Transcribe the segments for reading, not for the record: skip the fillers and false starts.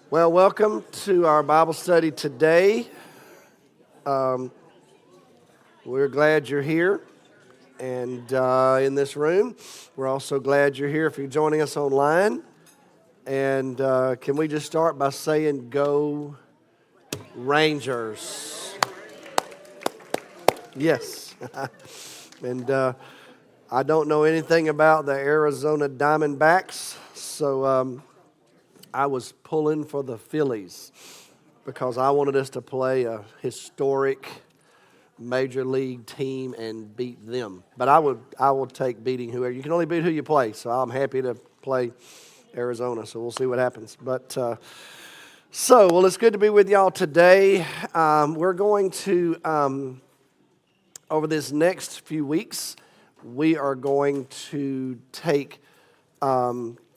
Well, welcome to our Bible study today. We're glad you're here and in this room. We're also glad you're here if you're joining us online. And can we just start by saying, Go Rangers? Yes. And I don't know anything about the Arizona Diamondbacks, so I was pulling for the Phillies because I wanted us to play a historic major league team and beat them. But I will take beating whoever. You can only beat who you play, so I'm happy to play Arizona. So we'll see what happens. But it's good to be with y'all today. We're going to over this next few weeks, we are going to take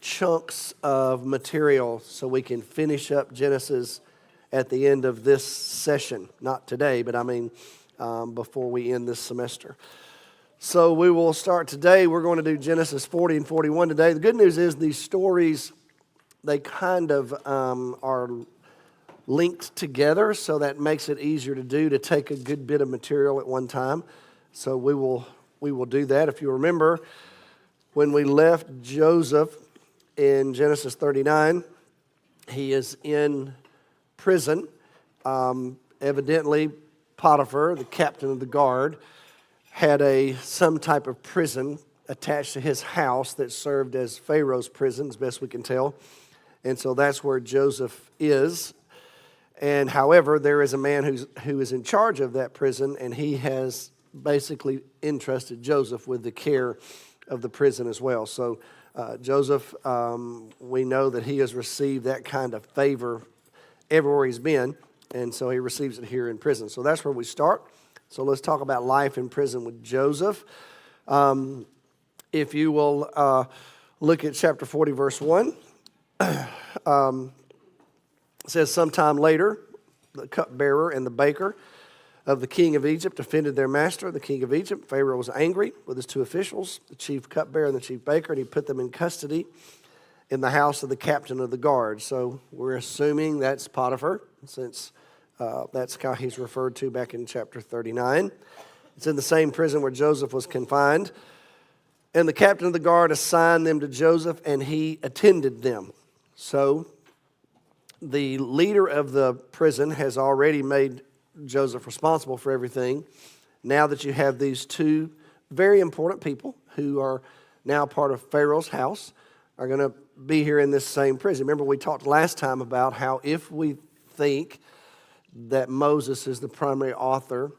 chunks of material so we can finish up Genesis at the end of this session. Not today, but I mean before we end this semester. So we will start today. We're going to do Genesis 40 and 41 today. The good news is these stories, they kind of are linked together, so that makes it easier to do, to take a good bit of material at one time. So we will do that. If you remember, when we left Joseph in Genesis 39, he is in prison. Evidently, Potiphar, the captain of the guard, had some type of prison attached to his house that served as Pharaoh's prison, as best we can tell. And so that's where Joseph is. And however, there is a man who is in charge of that prison, and he has basically entrusted Joseph with the care of the prison as well. So Joseph, we know that he has received that kind of favor everywhere he's been, and so he receives it here in prison. So that's where we start. So let's talk about life in prison with Joseph. If you will look at chapter 40, verse 1, it says, "Sometime later, the cupbearer and the baker of the king of Egypt offended their master, the king of Egypt. Pharaoh was angry with his two officials, the chief cupbearer and the chief baker, and he put them in custody in the house of the captain of the guard." So we're assuming that's Potiphar, since that's how he's referred to back in chapter 39. It's in the same prison where Joseph was confined. And the captain of the guard assigned them to Joseph, and he attended them. So the leader of the prison has already made Joseph responsible for everything. Now that you have these two very important people who are now part of Pharaoh's house, are going to be here in this same prison. Remember, we talked last time about how if we think that Moses is the primary author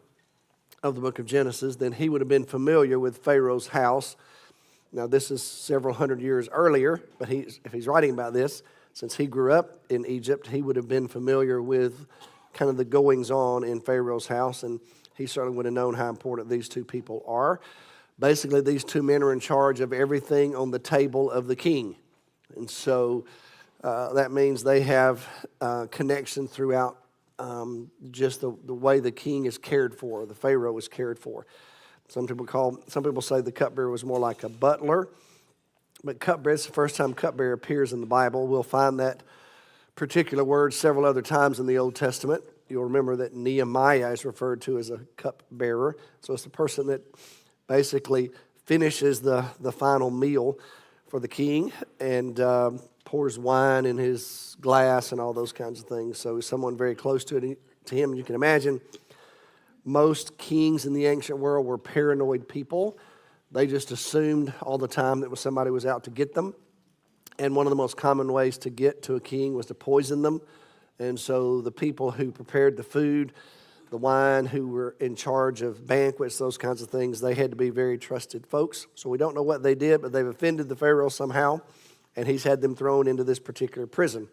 of the book of Genesis, then he would have been familiar with Pharaoh's house. Now, this is several hundred years earlier, but if he's writing about this, since he grew up in Egypt, he would have been familiar with kind of the goings-on in Pharaoh's house, and he certainly would have known how important these two people are. Basically, these two men are in charge of everything on the table of the king. And so that means they have connection throughout just the way the king is cared for, the Pharaoh is cared for. Some people say the cupbearer was more like a butler, but cupbearer, it's the first time cupbearer appears in the Bible. We'll find that particular word several other times in the Old Testament. You'll remember that Nehemiah is referred to as a cupbearer. So it's the person that basically finishes the final meal for the king and pours wine in his glass and all those kinds of things. So he's someone very close to him. You can imagine most kings in the ancient world were paranoid people. They just assumed all the time that somebody was out to get them. And one of the most common ways to get to a king was to poison them. And so the people who prepared the food, the wine, who were in charge of banquets, those kinds of things, they had to be very trusted folks. So we don't know what they did, but they've offended the Pharaoh somehow, and he's had them thrown into this particular prison.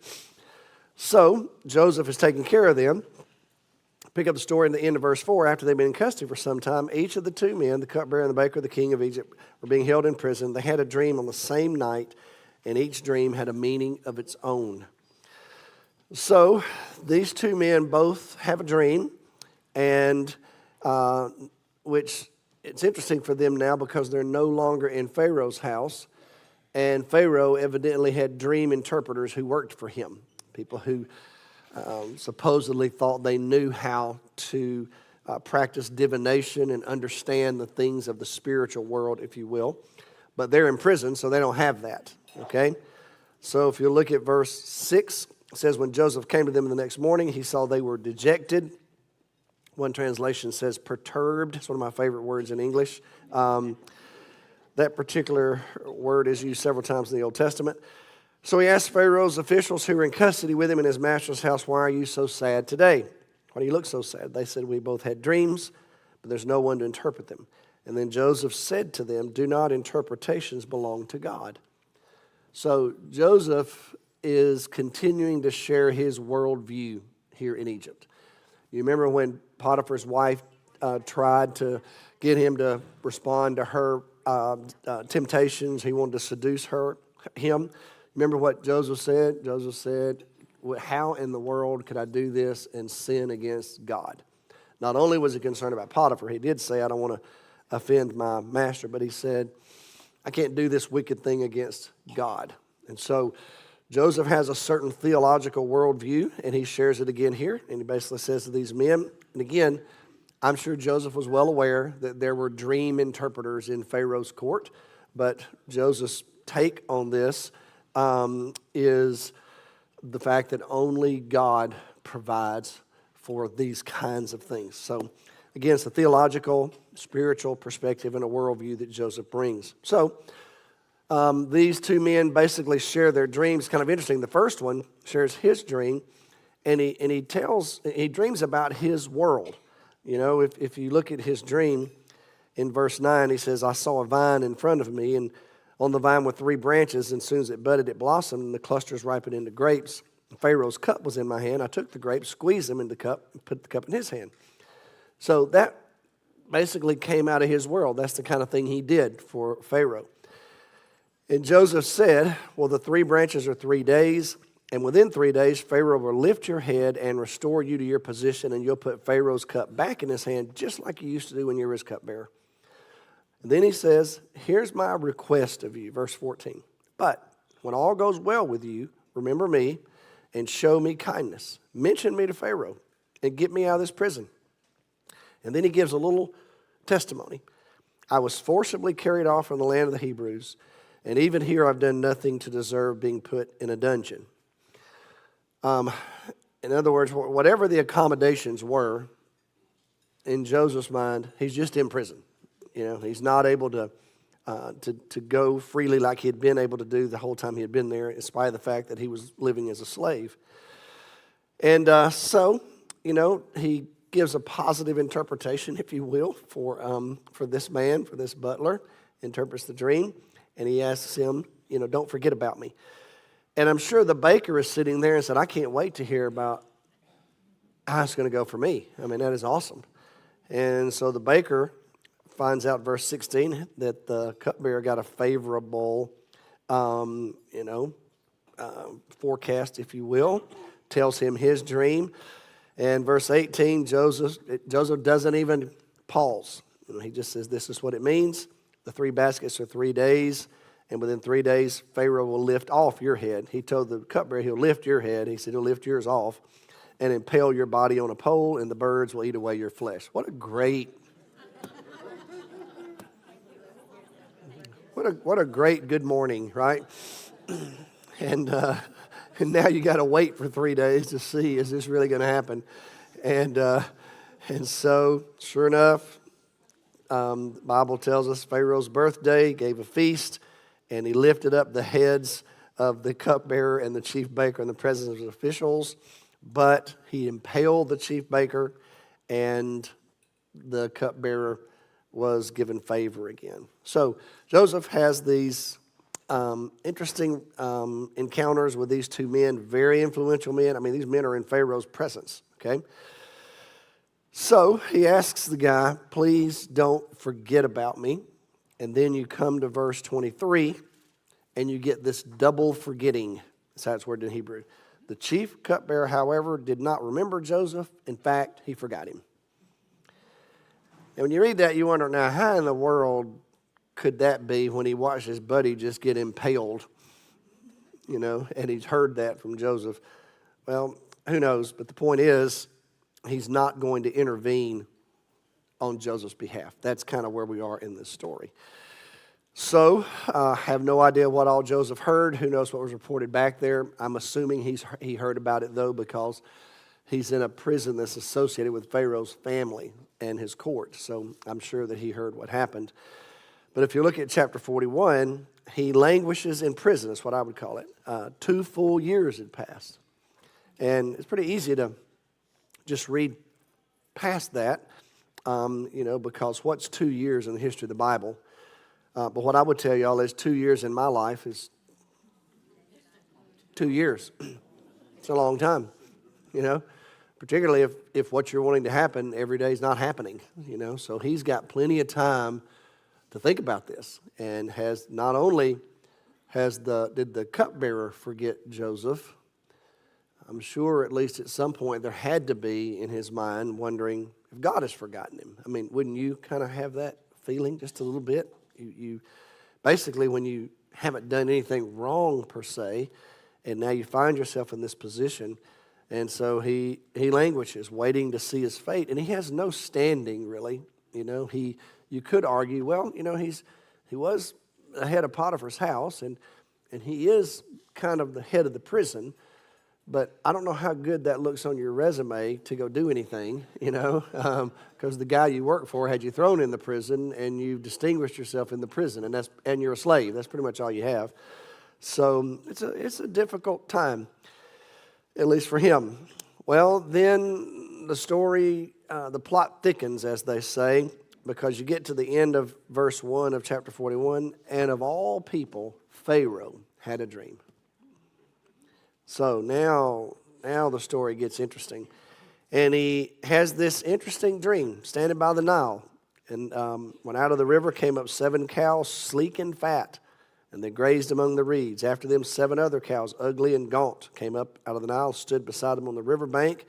So Joseph is taking care of them. Pick up the story in the end of verse 4. After they've been in custody for some time, each of the two men, the cupbearer and the baker, the king of Egypt, were being held in prison. They had a dream on the same night, and each dream had a meaning of its own. So these two men both have a dream, and which it's interesting for them now because they're no longer in Pharaoh's house, and Pharaoh evidently had dream interpreters who worked for him. people who supposedly thought they knew how to practice divination and understand the things of the spiritual world, if you will. But they're in prison, so they don't have that, okay? So if you look at verse 6, it says, when Joseph came to them the next morning, he saw they were dejected. One translation says perturbed. It's one of my favorite words in English. That particular word is used several times in the Old Testament. So he asked Pharaoh's officials who were in custody with him in his master's house, why are you so sad today? Why do you look so sad? They said, we both had dreams, but there's no one to interpret them. And then Joseph said to them, do not interpretations belong to God? So Joseph is continuing to share his worldview here in Egypt. You remember when Potiphar's wife tried to get him to respond to her temptations. He wanted to seduce him. Remember what Joseph said? Joseph said, how in the world could I do this and sin against God? Not only was he concerned about Potiphar, he did say, I don't want to offend my master, but he said, I can't do this wicked thing against God. And so Joseph has a certain theological worldview, and he shares it again here. And he basically says to these men, and again, I'm sure Joseph was well aware that there were dream interpreters in Pharaoh's court, but Joseph's take on this is the fact that only God provides for these kinds of things. So again, it's a theological, spiritual perspective and a worldview that Joseph brings. So these two men basically share their dreams. Kind of interesting. The first one shares his dream, and he dreams about his world. You know, if you look at his dream in verse 9, he says, I saw a vine in front of me, and on the vine were 3 branches, and as soon as it budded, it blossomed, and the clusters ripened into grapes. Pharaoh's cup was in my hand. I took the grapes, squeezed them in the cup, and put the cup in his hand. So that basically came out of his world. That's the kind of thing he did for Pharaoh. And Joseph said, well, the 3 branches are 3 days, and within 3 days, Pharaoh will lift your head and restore you to your position, and you'll put Pharaoh's cup back in his hand, just like you used to do when you were his cupbearer. And then he says, here's my request of you, verse 14. But when all goes well with you, remember me and show me kindness. Mention me to Pharaoh and get me out of this prison. And then he gives a little testimony. I was forcibly carried off from the land of the Hebrews, and even here I've done nothing to deserve being put in a dungeon. In other words, whatever the accommodations were, in Joseph's mind, he's just in prison. You know, he's not able to go freely like he had been able to do the whole time he had been there, in spite of the fact that he was living as a slave. And so, you know, he gives a positive interpretation, if you will, for this man, for this butler, interprets the dream, and he asks him, you know, don't forget about me. And I'm sure the baker is sitting there and said, I can't wait to hear about how it's going to go for me. I mean, that is awesome. And so the baker finds out, verse 16, that the cupbearer got a favorable, forecast, if you will, tells him his dream. And verse 18, Joseph doesn't even pause. You know, he just says, this is what it means. The 3 baskets are 3 days, and within 3 days, Pharaoh will lift off your head. He told the cupbearer he'll lift your head. He said he'll lift yours off and impale your body on a pole, and the birds will eat away your flesh. What a great What a great good morning, right? And now you got to wait for 3 days to see, is this really going to happen? And so, sure enough, the Bible tells us Pharaoh's birthday gave a feast, and he lifted up the heads of the cupbearer and the chief baker in the presence of his officials, but he impaled the chief baker, and the cupbearer was given favor again. So Joseph has these interesting encounters with these 2 men, very influential men. I mean, these men are in Pharaoh's presence, okay? So he asks the guy, please don't forget about me. And then you come to verse 23, and you get this double forgetting. That's how it's worded in Hebrew. The chief cupbearer, however, did not remember Joseph. In fact, he forgot him. And when you read that, you wonder, now, how in the world could that be when he watched his buddy just get impaled, you know, and he's heard that from Joseph? Well, who knows? But the point is, he's not going to intervene on Joseph's behalf. That's kind of where we are in this story. So, I have no idea what all Joseph heard. Who knows what was reported back there? I'm assuming he heard about it, though, because he's in a prison that's associated with Pharaoh's family and his court. So I'm sure that he heard what happened. But if you look at chapter 41, he languishes in prison, is what I would call it. 2 full years had passed. And it's pretty easy to just read past that, because what's 2 years in the history of the Bible? But what I would tell y'all is 2 years in my life is 2 years. It's a long time, particularly if what you're wanting to happen every day is not happening, So he's got plenty of time to think about this, and has not only did the cupbearer forget Joseph, I'm sure at least at some point there had to be in his mind wondering if God has forgotten him. I mean, wouldn't you kind of have that feeling just a little bit? You basically, when you haven't done anything wrong per se, and now you find yourself in this position, and so he languishes, waiting to see his fate, and he has no standing really. You could argue, well, he was the head of Potiphar's house, and he is kind of the head of the prison. But I don't know how good that looks on your resume to go do anything, because the guy you work for had you thrown in the prison, and you distinguished yourself in the prison, and you're a slave. That's pretty much all you have. So it's a difficult time, at least for him. Well, then the story, the plot thickens, as they say, because you get to the end of verse 1 of chapter 41, and of all people, Pharaoh had a dream. So now the story gets interesting. And he has this interesting dream, standing by the Nile. And when out of the river came up 7 cows, sleek and fat, and they grazed among the reeds. After them 7 other cows, ugly and gaunt, came up out of the Nile, stood beside them on the river bank.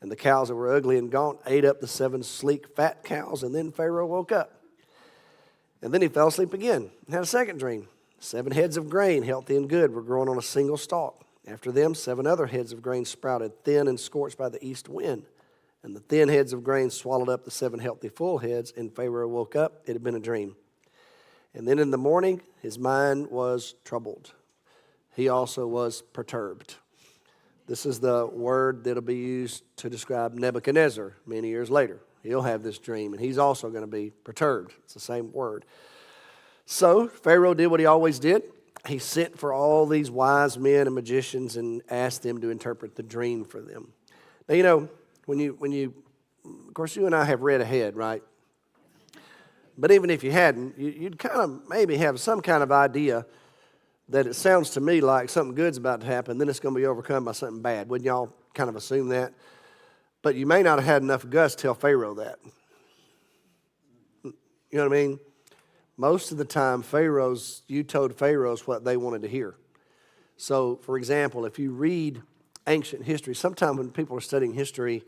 And the cows that were ugly and gaunt ate up the 7 sleek, fat cows. And then Pharaoh woke up. And then he fell asleep again and had a second dream. 7 heads of grain, healthy and good, were growing on a single stalk. After them, 7 other heads of grain sprouted, thin and scorched by the east wind. And the thin heads of grain swallowed up the 7 healthy full heads, and Pharaoh woke up. It had been a dream. And then in the morning, his mind was troubled. He also was perturbed. This is the word that will be used to describe Nebuchadnezzar many years later. He'll have this dream, and he's also going to be perturbed. It's the same word. So Pharaoh did what he always did. He sent for all these wise men and magicians and asked them to interpret the dream for them. Now, when you, of course, you and I have read ahead, right? But even if you hadn't, you'd kind of maybe have some kind of idea that it sounds to me like something good's about to happen, then it's going to be overcome by something bad. Wouldn't y'all kind of assume that? But you may not have had enough guts to tell Pharaoh that. You know what I mean? Most of the time, you told Pharaohs what they wanted to hear. So, for example, if you read ancient history, sometimes when people are studying history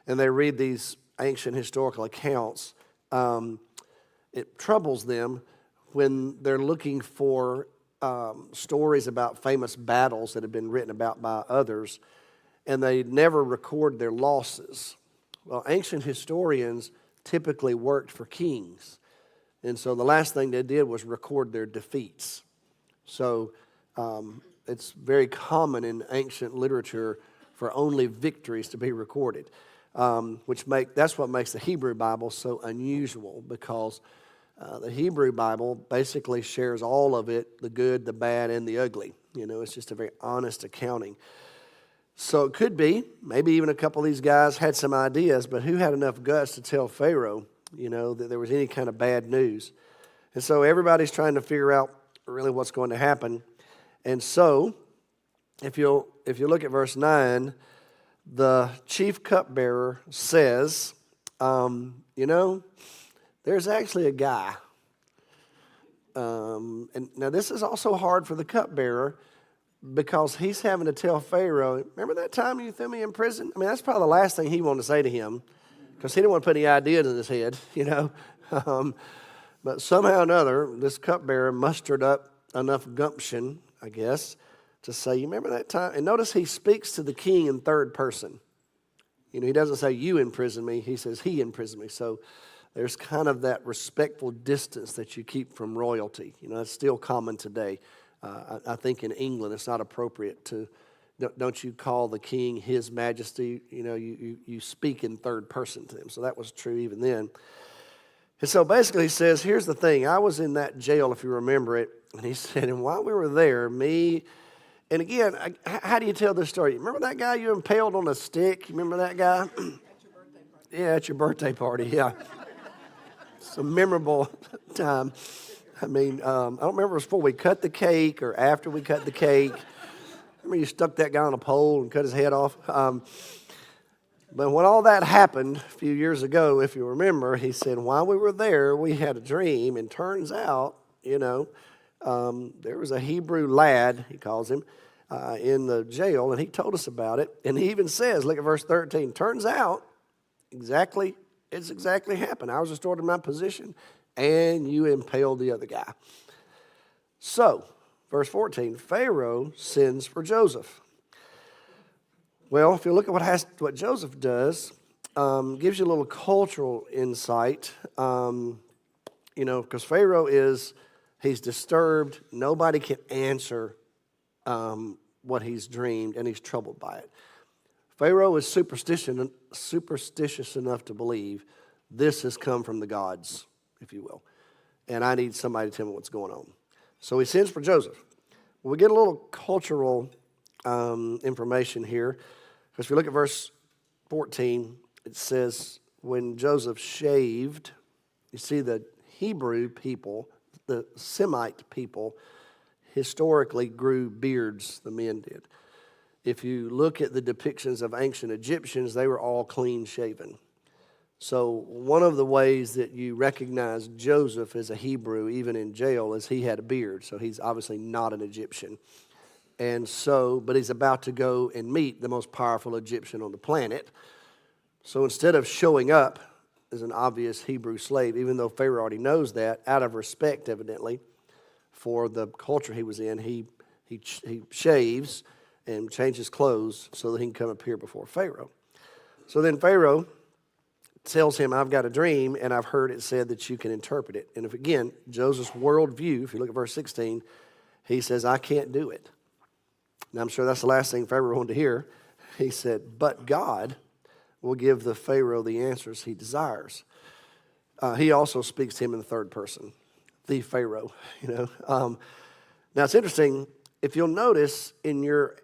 and they read these ancient historical accounts, it troubles them when they're looking for stories about famous battles that have been written about by others, and they never record their losses. Well, ancient historians typically worked for kings. And so the last thing they did was record their defeats. So it's very common in ancient literature for only victories to be recorded, that's what makes the Hebrew Bible so unusual, because the Hebrew Bible basically shares all of it, the good, the bad, and the ugly. It's just a very honest accounting. So it could be, maybe even a couple of these guys had some ideas, but who had enough guts to tell Pharaoh that there was any kind of bad news? And so everybody's trying to figure out really what's going to happen. And so, if you look at verse 9, the chief cupbearer says, there's actually a guy. And now this is also hard for the cupbearer, because he's having to tell Pharaoh, remember that time you threw me in prison? I mean, that's probably the last thing he wanted to say to him, because he didn't want to put any ideas in his head, But somehow or another, this cupbearer mustered up enough gumption, I guess, to say, you remember that time? And notice he speaks to the king in third person. You know, he doesn't say you imprisoned me. He says he imprisoned me. So there's kind of that respectful distance that you keep from royalty. You know, it's still common today. I think in England it's not appropriate to, don't you call the king his majesty? You know, you speak in third person to him. So that was true even then. And so basically he says, here's the thing. I was in that jail, if you remember it. And he said, and while we were there, and again, how do you tell this story? Remember that guy you impaled on a stick? You remember that guy? At your birthday party. Yeah, at your birthday party, yeah. It's a memorable time. I mean, I don't remember if it was before we cut the cake or after we cut the cake. Remember you stuck that guy on a pole and cut his head off? But when all that happened a few years ago, if you remember, he said, while we were there, we had a dream, and turns out, you know, there was a Hebrew lad, he calls him, in the jail, and he told us about it. And he even says, look at verse 13, turns out it's exactly happened. I was restored to my position, and you impaled the other guy. So, verse 14, Pharaoh sends for Joseph. Well, if you look at what Joseph does, gives you a little cultural insight, you know, because Pharaoh he's disturbed. Nobody can answer what he's dreamed, and he's troubled by it. Pharaoh is superstitious enough to believe this has come from the gods, if you will, and I need somebody to tell me what's going on. So he sends for Joseph. Well, we get a little cultural information here, because if you look at verse 14, it says, when Joseph shaved, you see the Hebrew people, the Semite people, historically grew beards, the men did. If you look at the depictions of ancient Egyptians, they were all clean shaven. So one of the ways that you recognize Joseph as a Hebrew, even in jail, is he had a beard. So he's obviously not an Egyptian. And so, but he's about to go and meet the most powerful Egyptian on the planet. So instead of showing up as an obvious Hebrew slave, even though Pharaoh already knows that, out of respect, evidently, for the culture he was in, he shaves and changes clothes so that he can come appear before Pharaoh. So then Pharaoh tells him, I've got a dream, and I've heard it said that you can interpret it. And if, again, Joseph's worldview, if you look at verse 16, he says, I can't do it. Now, I'm sure that's the last thing Pharaoh wanted to hear. He said, but God will give the Pharaoh the answers he desires. He also speaks to him in the third person, the Pharaoh, you know. Now, it's interesting. If you'll notice in your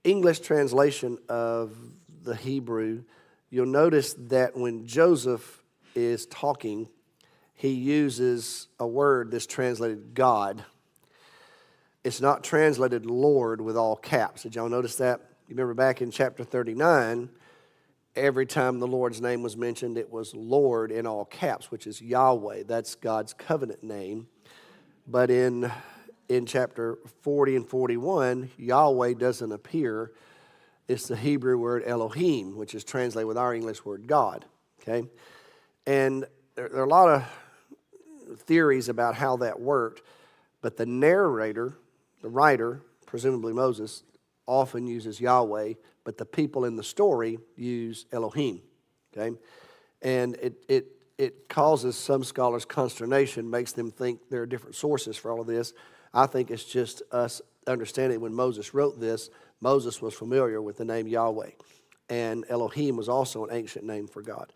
English translation of the Hebrew, you'll notice that when Joseph is talking, he uses a word that's translated God. It's not translated Lord with all caps. Did y'all notice that? You remember back in chapter 39, every time the Lord's name was mentioned, it was Lord in all caps, which is Yahweh. That's God's covenant name. But in chapter 40 and 41, Yahweh doesn't appear. It's the Hebrew word Elohim, which is translated with our English word God. Okay? And there are a lot of theories about how that worked, but the narrator, the writer, presumably Moses, often uses Yahweh, but the people in the story use Elohim. Okay? And it causes some scholars consternation, makes them think there are different sources for all of this. I think it's just us understanding when Moses wrote this, Moses was familiar with the name Yahweh. And Elohim was also an ancient name for God.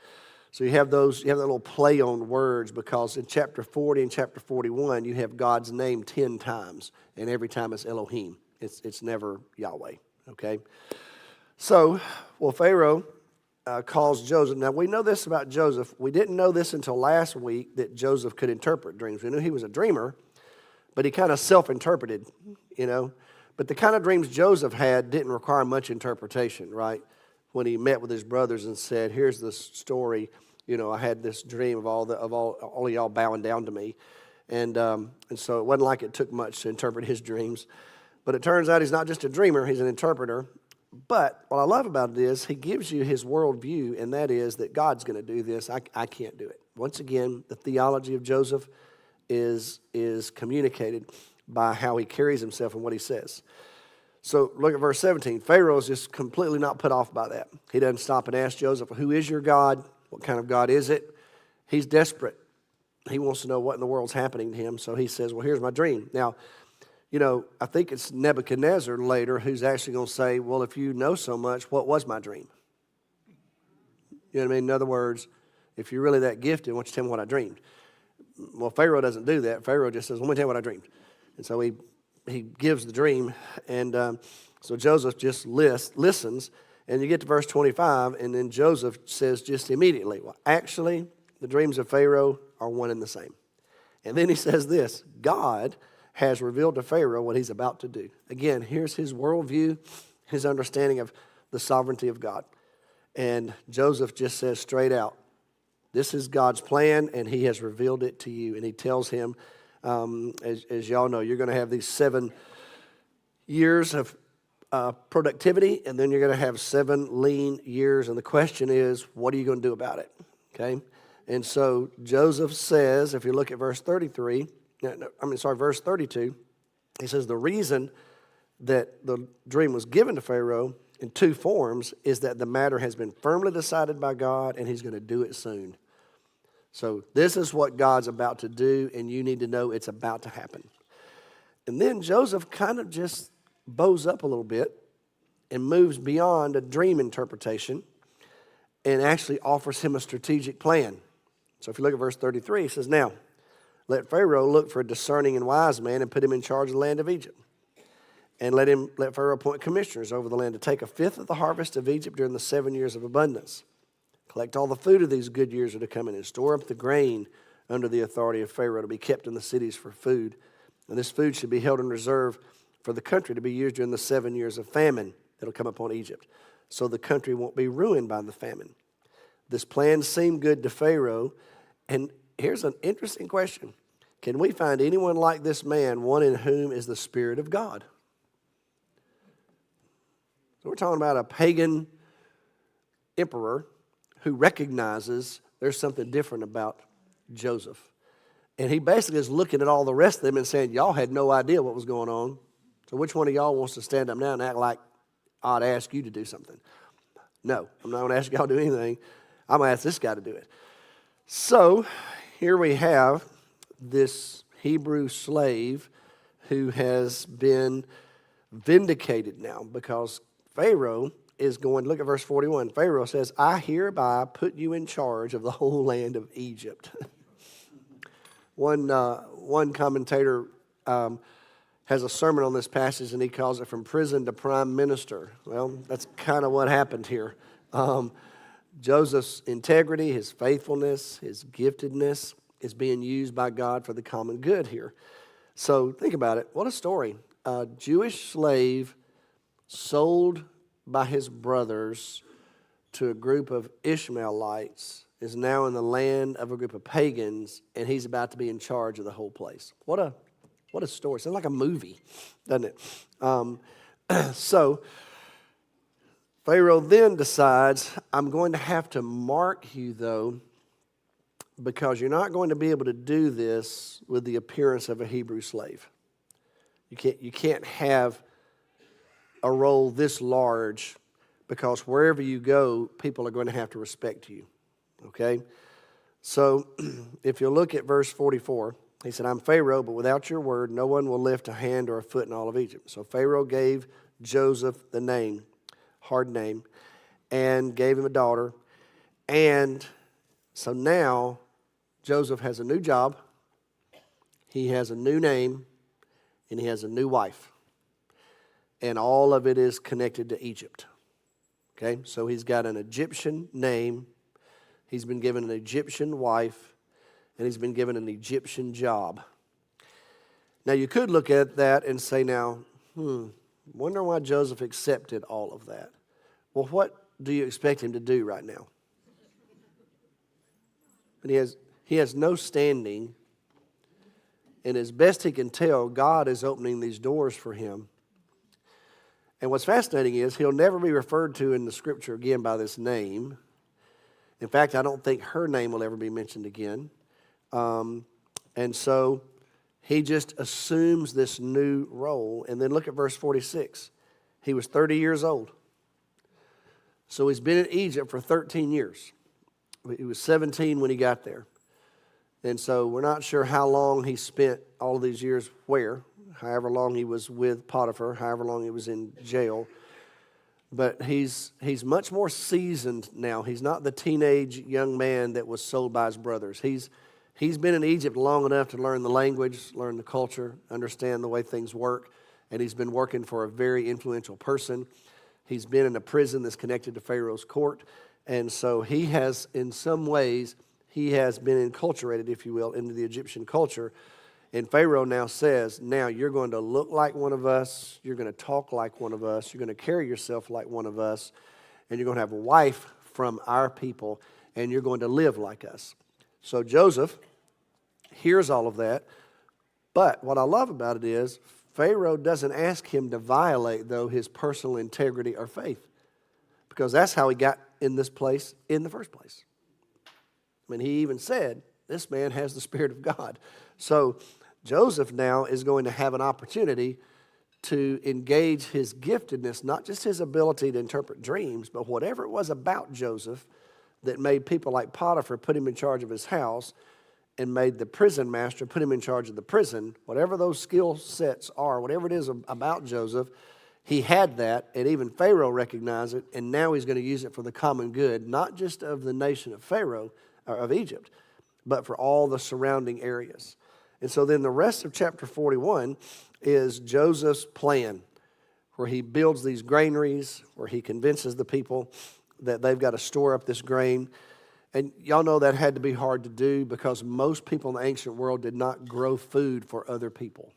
So you have that little play on words, because in chapter 40 and chapter 41, you have God's name 10 times. And every time it's Elohim. It's never Yahweh. Okay? So, well, Pharaoh calls Joseph. Now, we know this about Joseph. We didn't know this until last week, that Joseph could interpret dreams. We knew he was a dreamer, but he kind of self-interpreted, you know. But the kind of dreams Joseph had didn't require much interpretation, right? When he met with his brothers and said, here's the story, you know, I had this dream of all of y'all bowing down to me. And so it wasn't like it took much to interpret his dreams. But it turns out he's not just a dreamer, he's an interpreter. But what I love about it is he gives you his worldview, and that is that God's going to do this. I can't do it. Once again, the theology of Joseph is communicated by how he carries himself and what he says. So look at verse 17. Pharaoh is just completely not put off by that. He doesn't stop and ask Joseph, who is your God? What kind of God is it? He's desperate. He wants to know what in the world's happening to him. So he says, well, here's my dream. Now, I think it's Nebuchadnezzar later who's actually going to say, well, if you know so much, what was my dream? You know what I mean? In other words, if you're really that gifted, why don't you tell me what I dreamed? Well, Pharaoh doesn't do that. Pharaoh just says, let me tell you what I dreamed. And so he gives the dream. And so Joseph just listens. And you get to verse 25, and then Joseph says just immediately, well, actually, the dreams of Pharaoh are one and the same. And then he says this, God has revealed to Pharaoh what he's about to do. Again, here's his worldview, his understanding of the sovereignty of God. And Joseph just says straight out, this is God's plan, and he has revealed it to you. And he tells him, as y'all know, you're going to have these 7 years of productivity, and then you're going to have 7 lean years. And the question is, what are you going to do about it? Okay? And so Joseph says, if you look at verse 32, he says the reason that the dream was given to Pharaoh in 2 forms is that the matter has been firmly decided by God, and he's going to do it soon. So this is what God's about to do, and you need to know it's about to happen. And then Joseph kind of just bows up a little bit and moves beyond a dream interpretation and actually offers him a strategic plan. So if you look at verse 33, he says, now, let Pharaoh look for a discerning and wise man and put him in charge of the land of Egypt. And let Pharaoh appoint commissioners over the land to take 1/5 of the harvest of Egypt during the 7 years of abundance. Collect all the food of these good years that are coming and store up the grain under the authority of Pharaoh to be kept in the cities for food. And this food should be held in reserve for the country to be used during the 7 years of famine that will come upon Egypt, so the country won't be ruined by the famine. This plan seemed good to Pharaoh. And here's an interesting question. Can we find anyone like this man, one in whom is the Spirit of God? So we're talking about a pagan emperor who recognizes there's something different about Joseph. And he basically is looking at all the rest of them and saying, y'all had no idea what was going on. So which one of y'all wants to stand up now and act like I'd ask you to do something? No, I'm not going to ask y'all to do anything. I'm going to ask this guy to do it. So here we have this Hebrew slave who has been vindicated now because Pharaoh is going, look at verse 41. Pharaoh says, I hereby put you in charge of the whole land of Egypt. One commentator has a sermon on this passage, and he calls it From Prison to Prime Minister. Well, that's kind of what happened here. Joseph's integrity, his faithfulness, his giftedness is being used by God for the common good here. So think about it. What a story. A Jewish slave sold by his brothers to a group of Ishmaelites is now in the land of a group of pagans, and he's about to be in charge of the whole place. What a story. Sounds like a movie, doesn't it? So Pharaoh then decides, I'm going to have to mark you, though, because you're not going to be able to do this with the appearance of a Hebrew slave. You can't have a role this large, because wherever you go, people are going to have to respect you. Okay? So if you look at verse 44, he said, I'm Pharaoh, but without your word, no one will lift a hand or a foot in all of Egypt. So Pharaoh gave Joseph the name, hard name, and gave him a daughter. And so now Joseph has a new job, he has a new name, and he has a new wife. And all of it is connected to Egypt. Okay, so he's got an Egyptian name, he's been given an Egyptian wife, and he's been given an Egyptian job. Now you could look at that and say, now, wonder why Joseph accepted all of that. Well, what do you expect him to do right now? And he has no standing, and as best he can tell, God is opening these doors for him. And what's fascinating is he'll never be referred to in the scripture again by this name. In fact, I don't think her name will ever be mentioned again. And so he just assumes this new role. And then look at verse 46. He was 30 years old. So he's been in Egypt for 13 years. He was 17 when he got there. And so we're not sure how long he spent all of these years where, however long he was with Potiphar, however long he was in jail. But he's much more seasoned now. He's not the teenage young man that was sold by his brothers. He's been in Egypt long enough to learn the language, learn the culture, understand the way things work. And he's been working for a very influential person. He's been in a prison that's connected to Pharaoh's court. And so he has, in some ways, he has been enculturated, if you will, into the Egyptian culture. And Pharaoh now says, now you're going to look like one of us, you're going to talk like one of us, you're going to carry yourself like one of us, and you're going to have a wife from our people, and you're going to live like us. So Joseph hears all of that. But what I love about it is Pharaoh doesn't ask him to violate, though, his personal integrity or faith, because that's how he got in this place in the first place. I mean, he even said, this man has the Spirit of God. So Joseph now is going to have an opportunity to engage his giftedness, not just his ability to interpret dreams, but whatever it was about Joseph that made people like Potiphar put him in charge of his house and made the prison master put him in charge of the prison. Whatever those skill sets are, whatever it is about Joseph, he had that, and even Pharaoh recognized it, and now he's going to use it for the common good, not just of the nation of Pharaoh, or of Egypt, but for all the surrounding areas. And so then the rest of chapter 41 is Joseph's plan, where he builds these granaries, where he convinces the people that they've got to store up this grain. And y'all know that had to be hard to do because most people in the ancient world did not grow food for other people.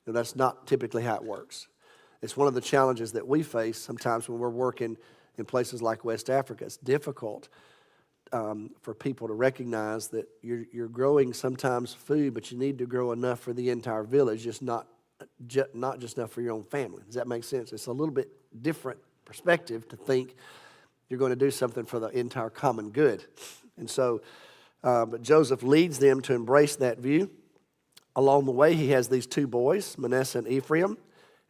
And that's not typically how it works. It's one of the challenges that we face sometimes when we're working in places like West Africa. It's difficult for people to recognize that you're growing sometimes food, but you need to grow enough for the entire village, just not just enough for your own family. Does that make sense? It's a little bit different perspective to think you're going to do something for the entire common good. And so, but Joseph leads them to embrace that view. Along the way, he has these two boys, Manasseh and Ephraim,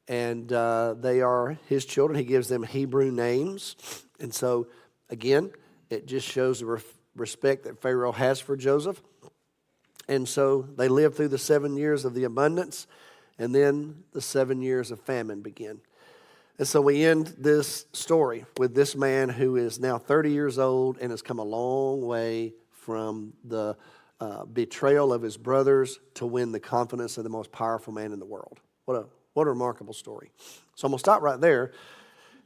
and they are his children. He gives them Hebrew names. And so, again, it just shows the respect that Pharaoh has for Joseph. And so they live through the 7 years of the abundance, and then the 7 years of famine begin. And so we end this story with this man who is now 30 years old and has come a long way from the betrayal of his brothers to win the confidence of the most powerful man in the world. What a remarkable story. So I'm going to stop right there,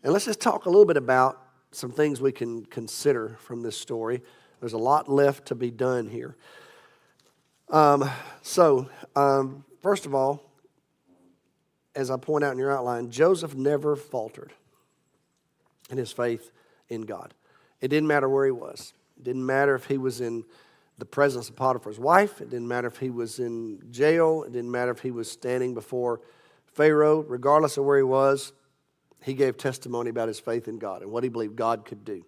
and let's just talk a little bit about some things we can consider from this story. There's a lot left to be done here. First of all, as I point out in your outline, Joseph never faltered in his faith in God. It didn't matter where he was. It didn't matter if he was in the presence of Potiphar's wife. It didn't matter if he was in jail. It didn't matter if he was standing before Pharaoh. Regardless of where he was, he gave testimony about his faith in God and what he believed God could do.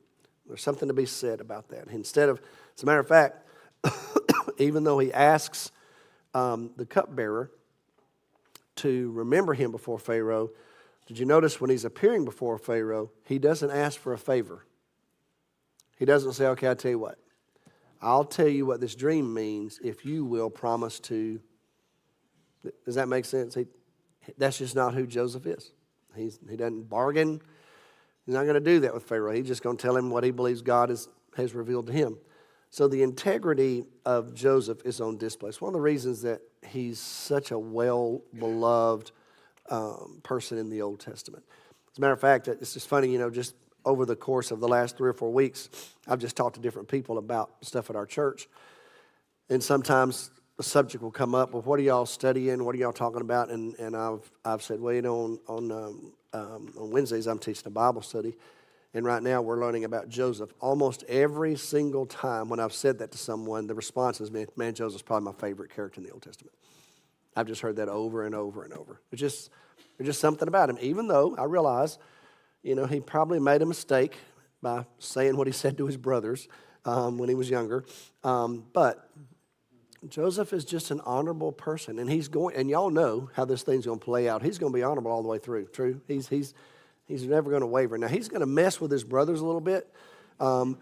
There's something to be said about that. As a matter of fact, even though he asks the cupbearer to remember him before Pharaoh, did you notice when he's appearing before Pharaoh, he doesn't ask for a favor. He doesn't say, okay, I'll tell you what. I'll tell you what this dream means if you will promise to. Does that make sense? That's just not who Joseph is. He doesn't bargain. He's not going to do that with Pharaoh. He's just going to tell him what he believes God has revealed to him. So the integrity of Joseph is on display. It's one of the reasons that he's such a well-beloved person in the Old Testament. As a matter of fact, it's just funny, just over the course of the last 3 or 4 weeks, I've just talked to different people about stuff at our church. And sometimes the subject will come up, well, what are y'all studying? What are y'all talking about? And I've said, well, on Wednesdays I'm teaching a Bible study. And right now we're learning about Joseph. Almost every single time when I've said that to someone, the response has been, man, Joseph's probably my favorite character in the Old Testament. I've just heard that over and over and over. There's just something about him, even though I realize, he probably made a mistake by saying what he said to his brothers when he was younger. But Joseph is just an honorable person, and and y'all know how this thing's going to play out. He's going to be honorable all the way through. True. He's never going to waver. Now he's going to mess with his brothers a little bit, but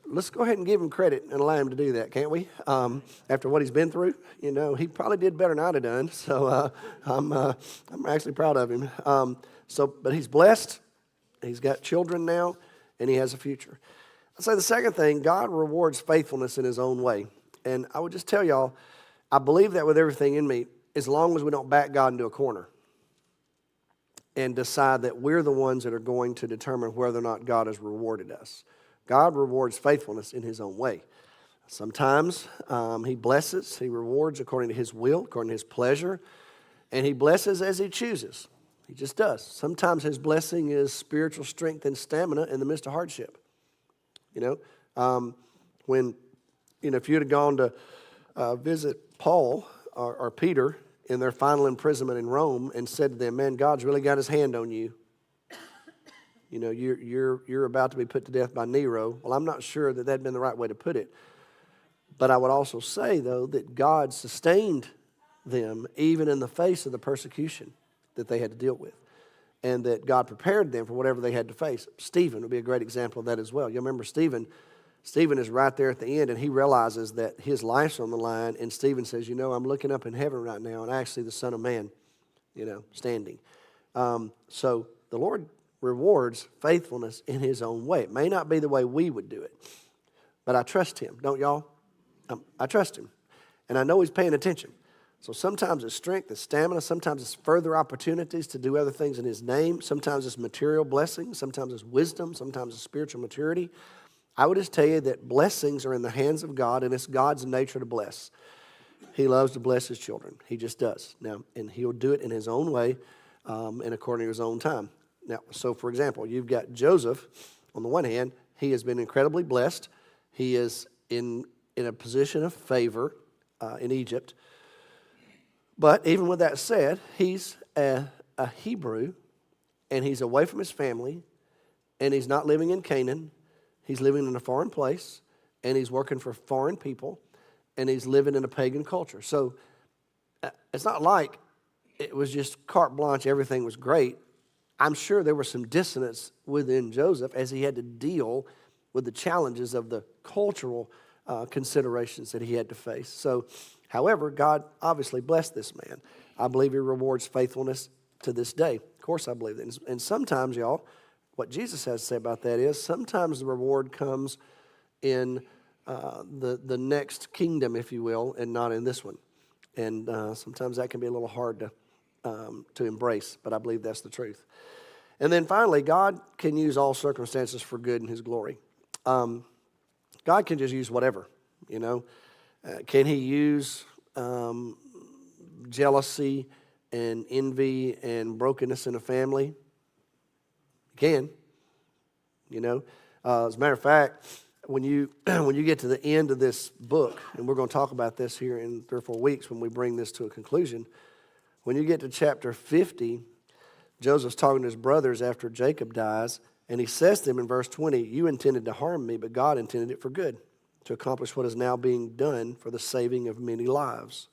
let's go ahead and give him credit and allow him to do that, can't we? After what he's been through, he probably did better than I'd have done. So I'm actually proud of him. But he's blessed. He's got children now, and he has a future. I'd say the second thing, God rewards faithfulness in his own way. And I would just tell y'all, I believe that with everything in me, as long as we don't back God into a corner and decide that we're the ones that are going to determine whether or not God has rewarded us. God rewards faithfulness in his own way. Sometimes he blesses, he rewards according to his will, according to his pleasure, and he blesses as he chooses. He just does. Sometimes his blessing is spiritual strength and stamina in the midst of hardship. If you'd have gone to visit Paul or Peter in their final imprisonment in Rome and said to them, man, God's really got his hand on you. You're about to be put to death by Nero. Well, I'm not sure that that'd been the right way to put it. But I would also say, though, that God sustained them even in the face of the persecution that they had to deal with, and that God prepared them for whatever they had to face. Stephen would be a great example of that as well. You remember Stephen is right there at the end, and he realizes that his life's on the line, and Stephen says, I'm looking up in heaven right now, and I actually the Son of Man, standing. So the Lord rewards faithfulness in his own way. It may not be the way we would do it, but I trust him, don't y'all? I trust him, and I know he's paying attention. So sometimes it's strength, it's stamina, sometimes it's further opportunities to do other things in his name, sometimes it's material blessings, sometimes it's wisdom, sometimes it's spiritual maturity. I would just tell you that blessings are in the hands of God, and it's God's nature to bless. He loves to bless his children. He just does. Now, and he'll do it in his own way and according to his own time. Now, so for example, you've got Joseph. On the one hand, he has been incredibly blessed. He is in a position of favor in Egypt. But even with that said, he's a Hebrew, and he's away from his family, and he's not living in Canaan. He's living in a foreign place, and he's working for foreign people, and he's living in a pagan culture. So it's not like it was just carte blanche, everything was great. I'm sure there was some dissonance within Joseph as he had to deal with the challenges of the cultural considerations that he had to face. So, however, God obviously blessed this man. I believe he rewards faithfulness to this day. Of course I believe that. And sometimes, y'all, what Jesus has to say about that is sometimes the reward comes in the next kingdom, if you will, and not in this one. And sometimes that can be a little hard to embrace, but I believe that's the truth. And then finally, God can use all circumstances for good in his glory. God can just use whatever, Can he use jealousy and envy and brokenness in a family? He can. As a matter of fact, when you get to the end of this book, and we're going to talk about this here in 3 or 4 weeks when we bring this to a conclusion, when you get to chapter 50, Joseph's talking to his brothers after Jacob dies, and he says to them in verse 20, you intended to harm me, but God intended it for good, to accomplish what is now being done for the saving of many lives.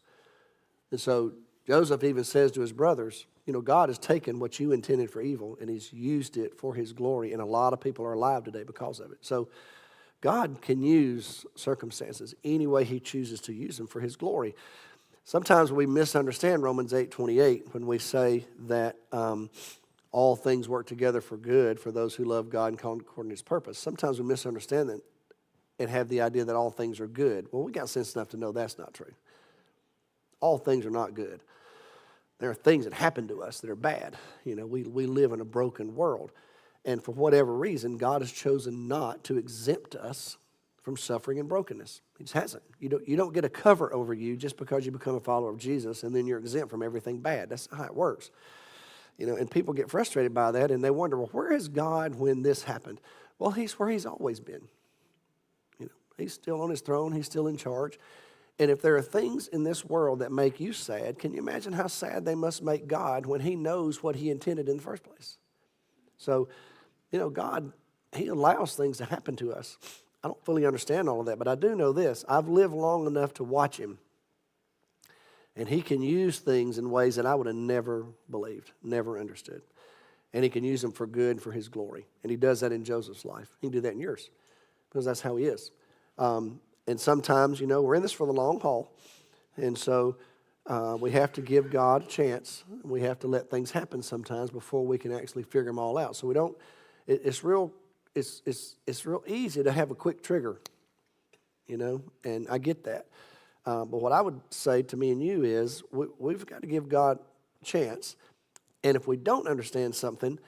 And so Joseph even says to his brothers, God has taken what you intended for evil, and he's used it for his glory, and a lot of people are alive today because of it. So God can use circumstances any way he chooses to use them for his glory. Sometimes we misunderstand Romans 8:28 when we say that all things work together for good for those who love God and called according to his purpose. Sometimes we misunderstand that and have the idea that all things are good. Well, we got sense enough to know that's not true. All things are not good. There are things that happen to us that are bad. We live in a broken world. And for whatever reason, God has chosen not to exempt us from suffering and brokenness. He just hasn't. You don't get a cover over you just because you become a follower of Jesus and then you're exempt from everything bad. That's not how it works. And people get frustrated by that and they wonder, well, where is God when this happened? Well, he's where he's always been. He's still on his throne. He's still in charge. And if there are things in this world that make you sad, can you imagine how sad they must make God when he knows what he intended in the first place? So, God, he allows things to happen to us. I don't fully understand all of that, but I do know this. I've lived long enough to watch him. And he can use things in ways that I would have never believed, never understood. And he can use them for good and for his glory. And he does that in Joseph's life. He can do that in yours because that's how he is. And sometimes, we're in this for the long haul. And so we have to give God a chance. We have to let things happen sometimes before we can actually figure them all out. So we don't, it's real easy to have a quick trigger, and I get that. But what I would say to me and you is we've got to give God a chance. And if we don't understand something,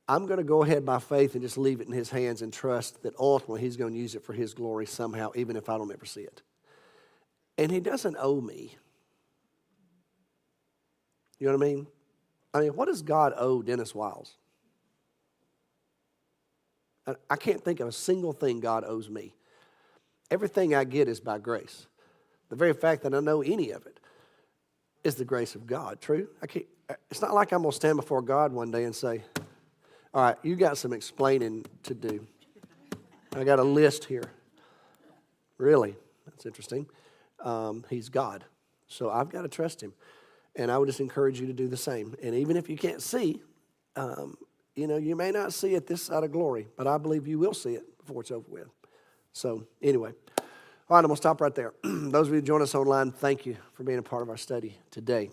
I'm going to go ahead by faith and just leave it in his hands and trust that ultimately he's going to use it for his glory somehow, even if I don't ever see it. And he doesn't owe me. You know what I mean? What does God owe Dennis Wiles? I can't think of a single thing God owes me. Everything I get is by grace. The very fact that I know any of it is the grace of God. True? It's not like I'm going to stand before God one day and say, all right, you got some explaining to do. I got a list here. Really? That's interesting. He's God. So I've got to trust him. And I would just encourage you to do the same. And even if you can't see, you may not see it this side of glory, but I believe you will see it before it's over with. So anyway, all right, I'm going to stop right there. Those of you who join us online, thank you for being a part of our study today.